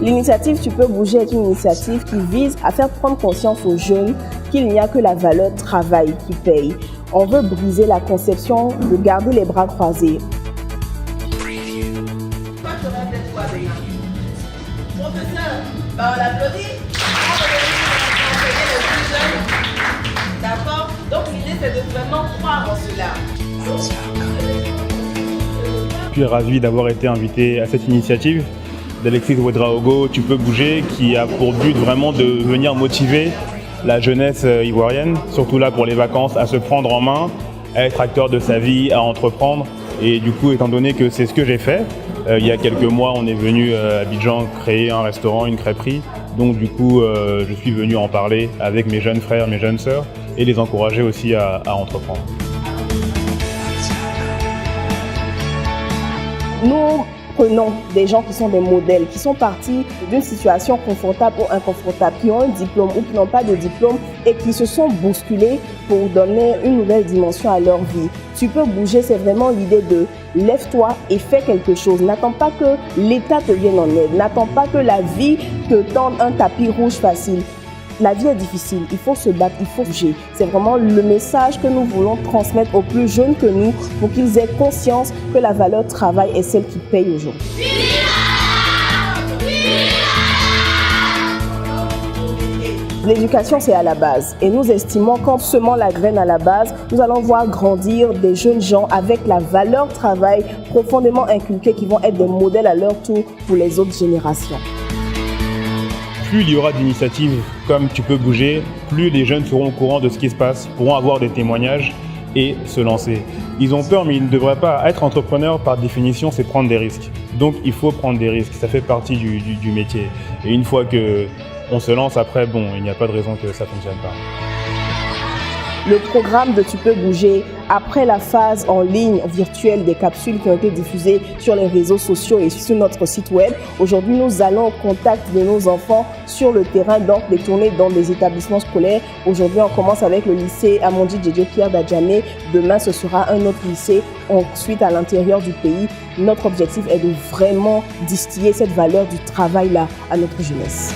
L'initiative Tu peux bouger est une initiative qui vise à faire prendre conscience aux jeunes qu'il n'y a que la valeur travail qui paye. On veut briser la conception de garder les bras croisés. Professeur, on l'applaudit. D'accord? Donc l'idée c'est de vraiment croire en cela. Je suis ravi d'avoir été invité à cette initiative d'Alexis Ouedraogo, Tu peux bouger, qui a pour but vraiment de venir motiver la jeunesse ivoirienne, surtout là pour les vacances, à se prendre en main, à être acteur de sa vie, à entreprendre. Et du coup, étant donné que c'est ce que j'ai fait, il y a quelques mois, on est venu à Abidjan créer un restaurant, une crêperie. Donc du coup, je suis venu en parler avec mes jeunes frères, mes jeunes sœurs et les encourager aussi à entreprendre. Nous prenons des gens qui sont des modèles, qui sont partis d'une situation confortable ou inconfortable, qui ont un diplôme ou qui n'ont pas de diplôme et qui se sont bousculés pour donner une nouvelle dimension à leur vie. Tu peux bouger, c'est vraiment l'idée de lève-toi et fais quelque chose. N'attends pas que l'État te vienne en aide, n'attends pas que la vie te tende un tapis rouge facile. La vie est difficile, il faut se battre, il faut bouger. C'est vraiment le message que nous voulons transmettre aux plus jeunes que nous pour qu'ils aient conscience que la valeur travail est celle qui paye aujourd'hui. L'éducation, c'est à la base. Et nous estimons qu'en semant la graine à la base, nous allons voir grandir des jeunes gens avec la valeur travail profondément inculquée qui vont être des modèles à leur tour pour les autres générations. Plus il y aura d'initiatives comme Tu peux bouger, plus les jeunes seront au courant de ce qui se passe, pourront avoir des témoignages et se lancer. Ils ont peur, mais ils ne devraient pas. Être entrepreneur, par définition, c'est prendre des risques. Donc il faut prendre des risques, ça fait partie du métier. Et une fois qu'on se lance, après, bon, il n'y a pas de raison que ça ne fonctionne pas. Le programme de Tu peux bouger, après la phase en ligne virtuelle des capsules qui ont été diffusées sur les réseaux sociaux et sur notre site web, aujourd'hui nous allons au contact de nos enfants sur le terrain, donc les tournées dans des établissements scolaires. Aujourd'hui on commence avec le lycée Amondi Djedjo Pierre d'Adjamé, demain ce sera un autre lycée, ensuite à l'intérieur du pays. Notre objectif est de vraiment distiller cette valeur du travail là à notre jeunesse.